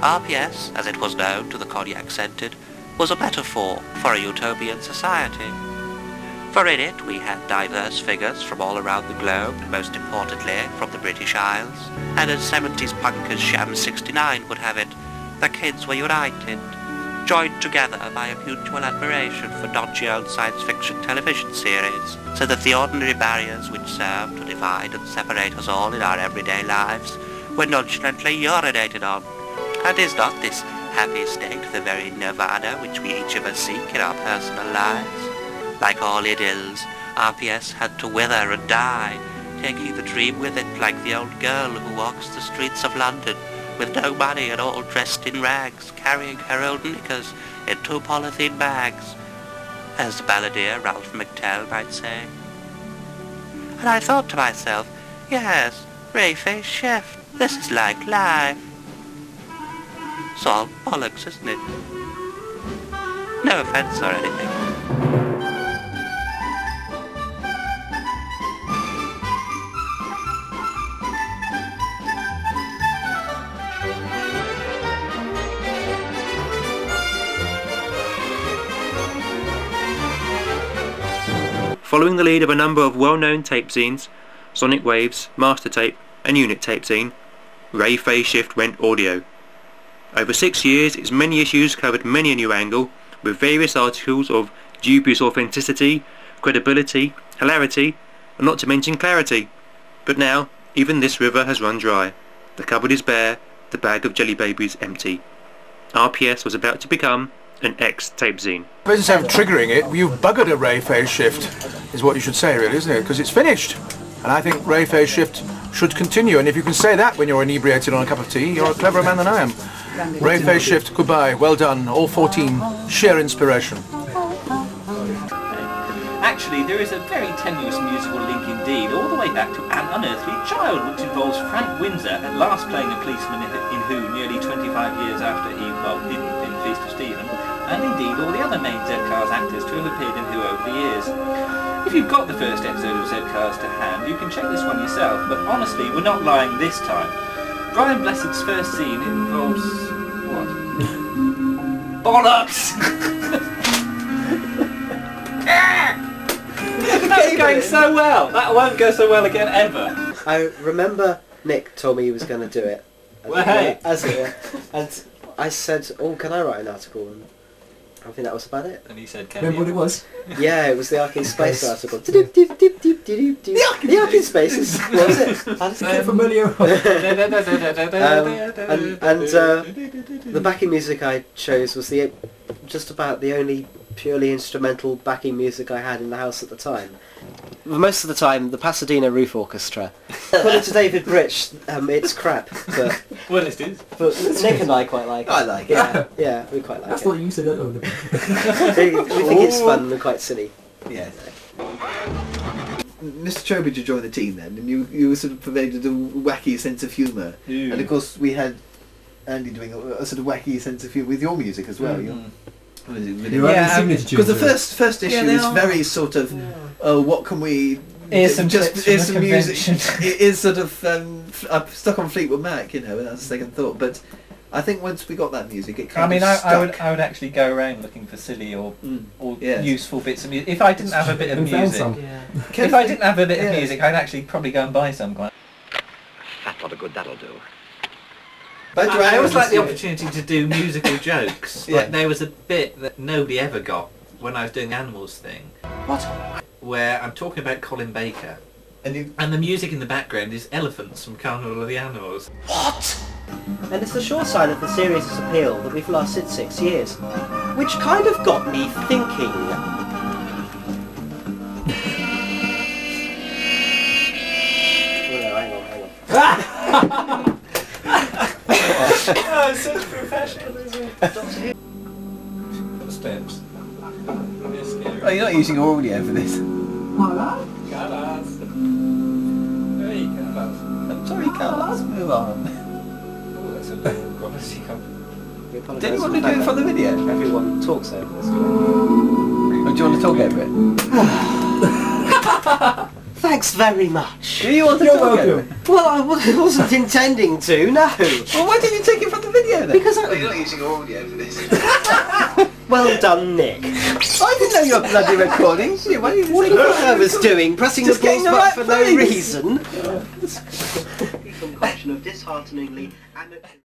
RPS, as it was known to the cognac-scented, was a metaphor for a utopian society. For in it we had diverse figures from all around the globe, most importantly from the British Isles, and as 70s punkers Sham 69 would have it, the kids were united, joined together by a mutual admiration for dodgy old science fiction television series, so that the ordinary barriers which serve to divide and separate us all in our everyday lives were nonchalantly urinated on. And is not this happy state the very nirvana which we each of us seek in our personal lives? Like all idylls, RPS had to wither and die, taking the dream with it like the old girl who walks the streets of London with no money and all dressed in rags, carrying her old knickers in 2 polythene bags, as the balladeer Ralph McTell might say. And I thought to myself, yes, Ray-Face Shift, this is like life. It's all bollocks, isn't it? No offence or anything. Following the lead of a number of well-known tape zines, Sonic Waves, Master Tape and Unit Tape Zine, Ray-Face Shift went audio. Over 6 years, its many issues covered many a new angle, with various articles of dubious authenticity, credibility, hilarity, and not to mention clarity. But now, even this river has run dry. The cupboard is bare, the bag of Jelly Babies empty. RPS was about to become an ex-tape zine. Instead of triggering it, you've buggered a Ray-Face Shift, is what you should say really, isn't it? Because it's finished. And I think Ray-Face Shift should continue, and if you can say that when you're inebriated on a cup of tea, you're a cleverer man than I am. Ray-Face Shift, goodbye, well done, all 14, share inspiration. Actually, there is a very tenuous musical link indeed, all the way back to An Unearthly Child, which involves Frank Windsor at last playing a policeman in Who nearly 25 years after he, well, didn't in Feast of Stephen, and indeed all the other main Z-Cars actors to have appeared in Who over the years. If you've got the first episode of Z-Cars to hand, you can check this one yourself, but honestly, we're not lying this time. Brian Blessed's first scene involves... what? Bollocks! That was going so well! That won't go so well again ever! I remember Nick told me he was going to do it. Well, hey! And I said, oh, can I write an article? And I think that was about it. And he said, remember what it was? Yeah, it was the Arcade Space article. The Arcade Spaces, what was it? I'm familiar. And the backing music I chose was just about the only purely instrumental backing music I had in the house at the time. Most of the time, the Pasadena Roof Orchestra. According to David Britch, it's crap, but... Well, it is. But Nick and I quite like it. I like it. Yeah, we quite like That's it. That's what you said, though. We think it's fun and quite silly. Yeah. Mr. Trowbridge joined the team then, and you sort of pervaded a wacky sense of humour. Ooh. And of course we had Andy doing a sort of wacky sense of humour with your music as well. Because the first issue is very sort of, oh, what can we... Here's some music. It is sort of I'm stuck on Fleetwood Mac, you know, and that's a second thought. But I think once we got that music, it kind of stuck. I would actually go around looking for silly or useful bits of music. If I didn't have a bit of music, if I didn't have a bit of music, I'd actually probably go and buy some. Fat lot of good that'll do. But I always like the opportunity to do musical jokes. Like there was a bit that nobody ever got when I was doing the Animals thing. What? Where I'm talking about Colin Baker. And the music in the background is elephants from Carnival of the Animals. What? And it's the short side of the series' appeal that we've lasted 6 years. Which kind of got me thinking. Hang on. Oh, such professionalism. Footsteps. Oh, you're not using audio for this. Carlos. Hey, Carlos. I'm sorry, Carlos. Move on. Oh, that's a little quality compliment. Did you want to do it for the video? Everyone talks over this. Or do you want to talk over it? Thank Thanks very much. Do you want to You're talk welcome. Well, I wasn't intending to, no. Well, why didn't you take it from the video then? Because You're not using audio for this. Well done, Nick. I didn't know you were bloody recording. What do you What do you think I was doing? Pressing Just the pause getting the button right for no place. reason? Concoction of dishearteningly amateur...